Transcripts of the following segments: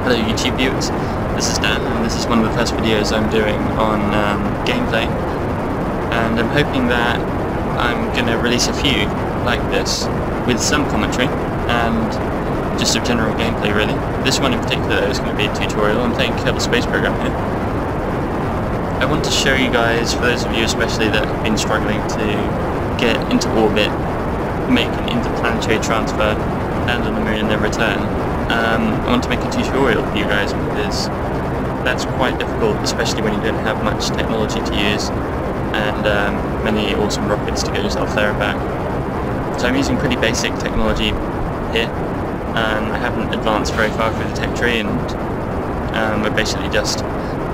Hello YouTube viewers, this is Dan and this is one of the first videos I'm doing on gameplay, and I'm hoping that I'm going to release a few like this with some commentary and just a general gameplay really. This one in particular is going to be a tutorial. I'm playing Kerbal Space Program here. I want to show you guys, for those of you especially that have been struggling to get into orbit, make an interplanetary transfer, land on the moon and then return, I want to make a tutorial for you guys because that's quite difficult, especially when you don't have much technology to use and many awesome rockets to get yourself there and back. So I'm using pretty basic technology here. I haven't advanced very far through the tech tree, and I've basically just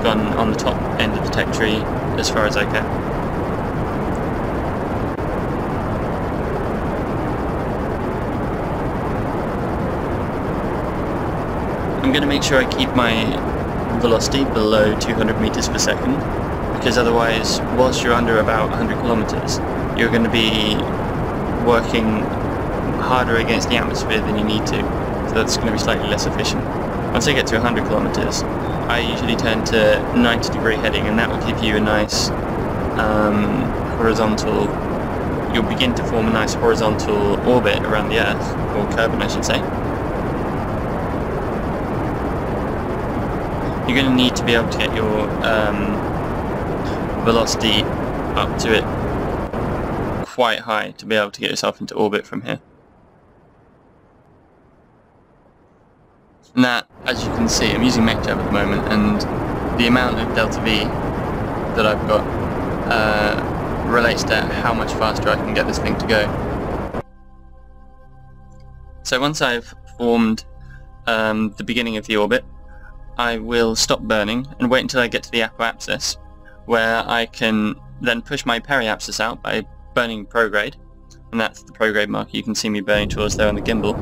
gone on the top end of the tech tree as far as I can. I'm going to make sure I keep my velocity below 200 meters per second, because otherwise, whilst you're under about 100 kilometers, you're going to be working harder against the atmosphere than you need to, so that's going to be slightly less efficient. Once I get to 100 kilometers, I usually turn to 90-degree heading, and that will give you a nice horizontal, you'll begin to form a nice horizontal orbit around the Earth, or Kerbal I should say. You're going to need to be able to get your velocity up to it quite high to be able to get yourself into orbit from here. And that, as you can see, I'm using MechJab at the moment, and the amount of delta V that I've got relates to how much faster I can get this thing to go. So once I've formed the beginning of the orbit, I will stop burning and wait until I get to the apoapsis, where I can then push my periapsis out by burning prograde, and that's the prograde marker you can see me burning towards there on the gimbal,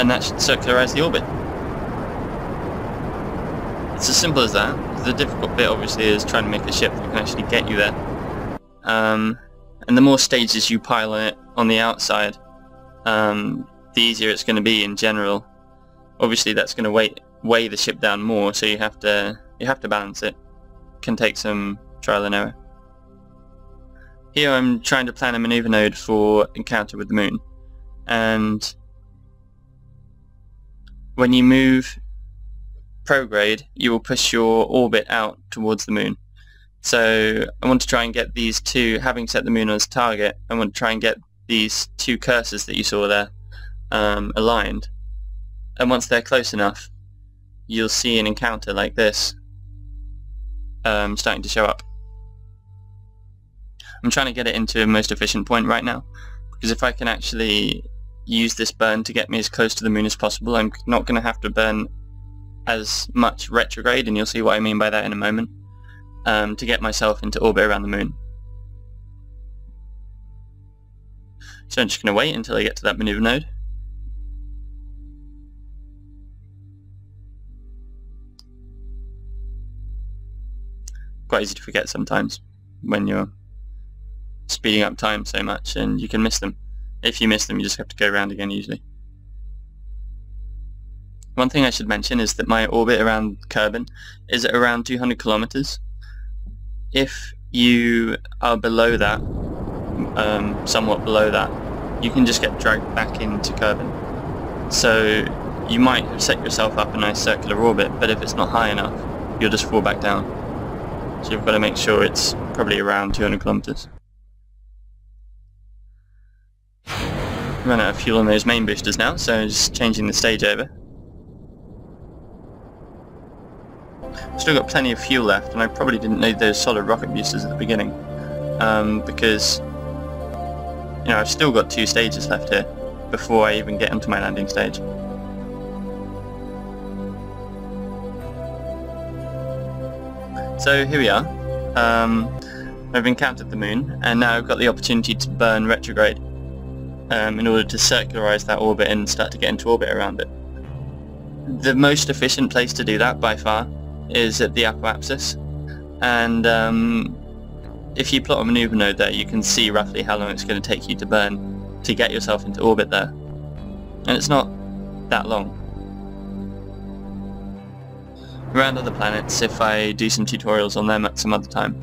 and that should circularize the orbit. It's as simple as that. The difficult bit obviously is trying to make a ship that can actually get you there, and the more stages you pile on it on the outside, the easier it's going to be in general. Obviously that's going to weigh the ship down more, so you have to balance it. Can take some trial and error. Here I'm trying to plan a maneuver node for encounter with the moon, and when you move prograde you will push your orbit out towards the moon. So I want to try and get these two, having set the moon as target, I want to try and get these two cursors that you saw there aligned. And once they're close enough, you'll see an encounter like this starting to show up. I'm trying to get it into a most efficient point right now, because if I can actually use this burn to get me as close to the moon as possible, I'm not going to have to burn as much retrograde, and you'll see what I mean by that in a moment, to get myself into orbit around the moon. So I'm just going to wait until I get to that maneuver node. Quite easy to forget sometimes when you're speeding up time so much, and you can miss them. If you miss them, you just have to go around again usually. One thing I should mention is that my orbit around Kerbin is at around 200 kilometers. If you are below that, somewhat below that, you can just get dragged back into Kerbin. So you might have set yourself up a nice circular orbit, but if it's not high enough, you'll just fall back down. So you've got to make sure it's probably around 200 kilometers. Run out of fuel on those main boosters now, so just changing the stage over. Still got plenty of fuel left, and I probably didn't need those solid rocket boosters at the beginning, because you know, I've still got 2 stages left here before I even get onto my landing stage. So here we are. I've encountered the moon, and now I've got the opportunity to burn retrograde in order to circularize that orbit and start to get into orbit around it. The most efficient place to do that by far is at the apoapsis, and if you plot a maneuver node there, you can see roughly how long it's going to take you to burn to get yourself into orbit there. And it's not that long. Around other planets, if I do some tutorials on them at some other time,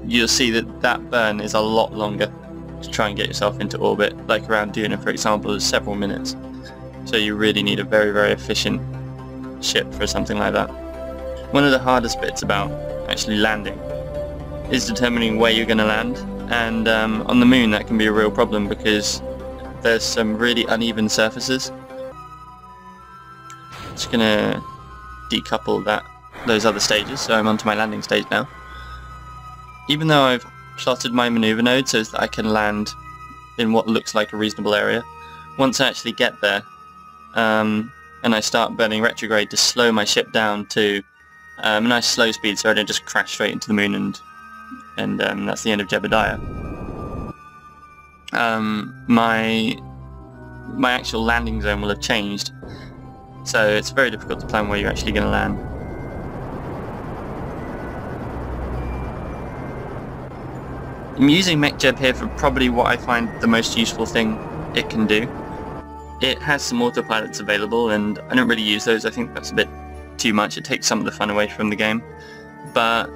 you'll see that that burn is a lot longer to try and get yourself into orbit. Like around Duna, for example, is several minutes. So you really need a very, very efficient ship for something like that. One of the hardest bits about actually landing is determining where you're going to land, and on the moon that can be a real problem because there's some really uneven surfaces. Just going to decouple those other stages, so I'm onto my landing stage now. Even though I've plotted my maneuver node so that I can land in what looks like a reasonable area, once I actually get there and I start burning retrograde to slow my ship down to a nice slow speed so I don't just crash straight into the moon and that's the end of Jebediah. My actual landing zone will have changed, so it's very difficult to plan where you're actually going to land. I'm using MechJeb here for probably what I find the most useful thing it can do. It has some autopilots available and I don't really use those. I think that's a bit too much. It takes some of the fun away from the game. But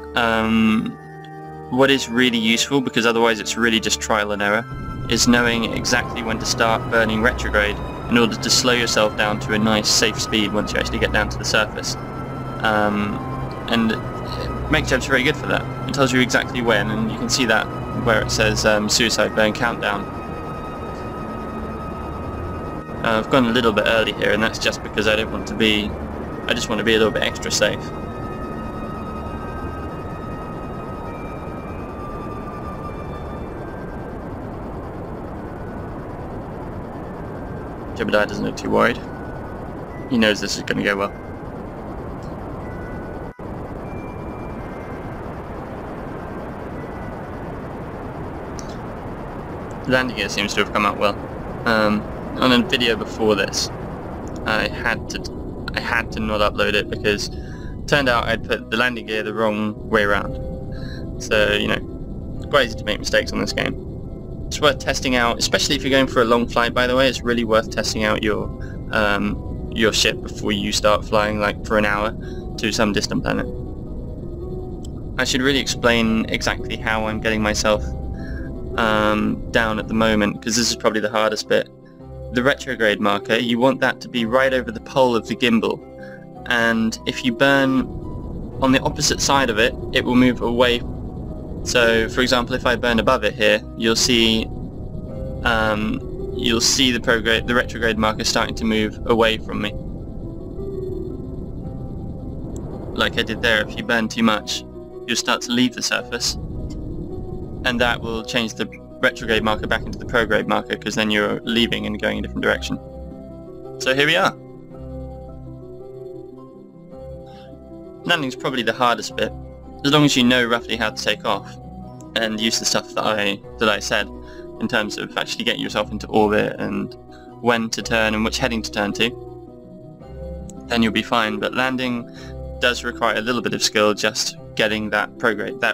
what is really useful, because otherwise it's really just trial and error, is knowing exactly when to start burning retrograde in order to slow yourself down to a nice safe speed once you actually get down to the surface. And MechJeb's very good for that. It tells you exactly when, and you can see that where it says suicide burn countdown. I've gone a little bit early here, and that's just because I just want to be a little bit extra safe. Jebediah doesn't look too worried. He knows this is going to go well. The landing gear seems to have come out well. On a video before this, I had to not upload it because it turned out I'd put the landing gear the wrong way around. So, you know, it's quite easy to make mistakes on this game. It's worth testing out, especially if you're going for a long flight, by the way. It's really worth testing out your ship before you start flying, like for an hour to some distant planet. I should really explain exactly how I'm getting myself down at the moment, because this is probably the hardest bit. The retrograde marker, you want that to be right over the pole of the gimbal, and if you burn on the opposite side of it, it will move away. So for example, if I burn above it here, you'll see the retrograde marker starting to move away from me, like I did there. If you burn too much, you'll start to leave the surface, and that will change the retrograde marker back into the prograde marker, because then you're leaving and going a different direction. So here we are. Landing's probably the hardest bit, as long as you know roughly how to take off and use the stuff that I said in terms of actually getting yourself into orbit and when to turn and which heading to turn to, then you'll be fine. But landing does require a little bit of skill, just getting that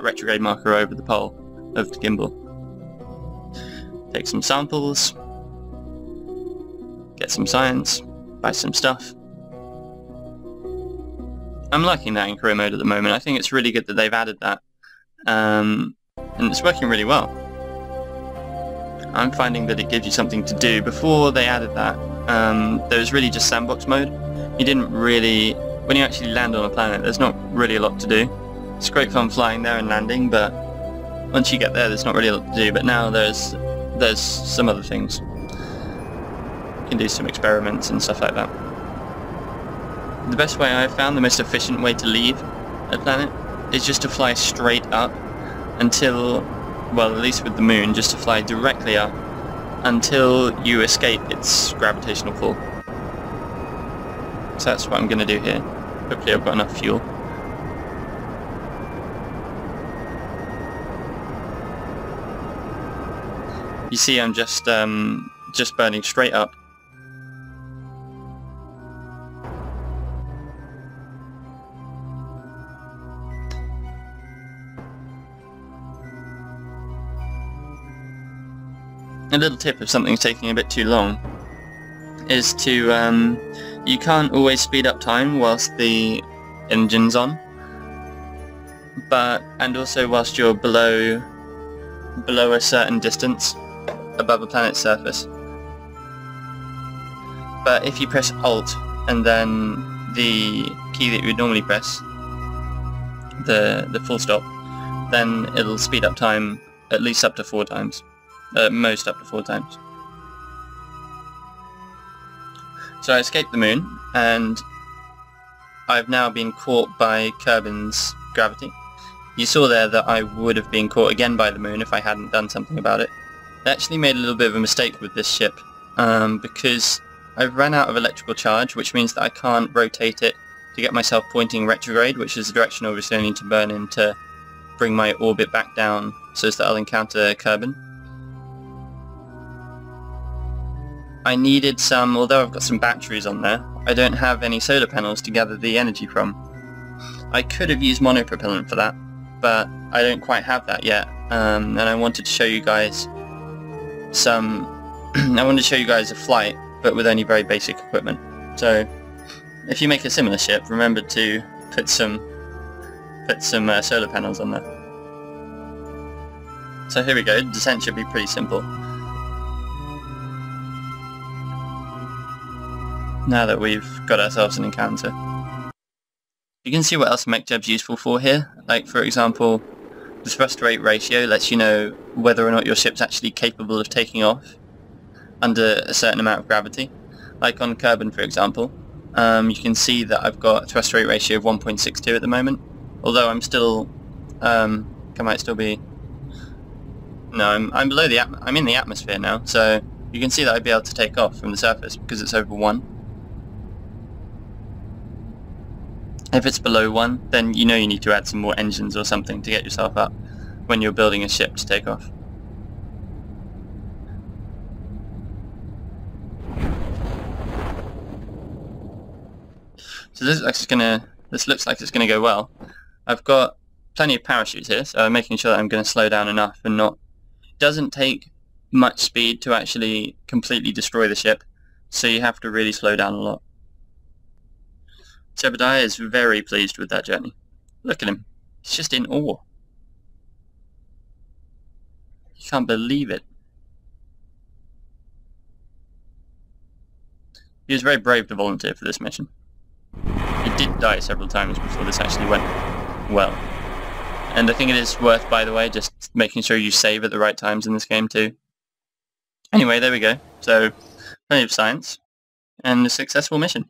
retrograde marker over the pole of the gimbal. Take some samples, get some science, buy some stuff. I'm liking that in career mode at the moment. I think it's really good that they've added that, and it's working really well. I'm finding that it gives you something to do. Before they added that, there was really just sandbox mode. You didn't really, when you actually land on a planet, there's not really a lot to do. It's great fun flying there and landing, but once you get there's not really a lot to do. But now there's some other things. You can do some experiments and stuff like that. The best way I've found, the most efficient way to leave a planet, is just to fly straight up until, well, at least with the moon, just to fly directly up until you escape its gravitational pull. So that's what I'm going to do here. Hopefully I've got enough fuel. You see, I'm just burning straight up. A little tip if something's taking a bit too long is to, you can't always speed up time whilst the engine's on, and also whilst you're below a certain distance above a planet's surface. But if you press Alt and then the key that you would normally press, the full stop, then it'll speed up time at least up to 4 times. At most up to 4 times. So I escaped the moon, and I've now been caught by Kerbin's gravity. You saw there that I would have been caught again by the moon if I hadn't done something about it. I actually made a little bit of a mistake with this ship, because I've run out of electrical charge, which means that I can't rotate it to get myself pointing retrograde, which is the direction obviously I need to burn in to bring my orbit back down so as that I'll encounter Kerbin. I needed some, although I've got some batteries on there, I don't have any solar panels to gather the energy from. I could have used monopropellant for that, but I don't quite have that yet, and I wanted to show you guys a flight, but with only very basic equipment. So, if you make a similar ship, remember to put some solar panels on there. So here we go, descent should be pretty simple. Now that we've got ourselves an encounter. You can see what else MechJeb's useful for here. Like, for example, the thrust rate ratio lets you know whether or not your ship's actually capable of taking off under a certain amount of gravity. Like on Kerbin, for example, you can see that I've got a thrust rate ratio of 1.62 at the moment. Although I'm still, I might still be, no, I'm below the I'm in the atmosphere now, so you can see that I'd be able to take off from the surface because it's over 1. If it's below 1, then you know you need to add some more engines or something to get yourself up when you're building a ship to take off. So this looks like it's gonna go well. I've got plenty of parachutes here, so I'm making sure that I'm going to slow down enough and not. It doesn't take much speed to actually completely destroy the ship, so you have to really slow down a lot. Zebediah is very pleased with that journey. Look at him. He's just in awe. He can't believe it. He was very brave to volunteer for this mission. He did die several times before this actually went well. And I think it is worth, by the way, just making sure you save at the right times in this game too. Anyway, there we go. So, plenty of science, and a successful mission.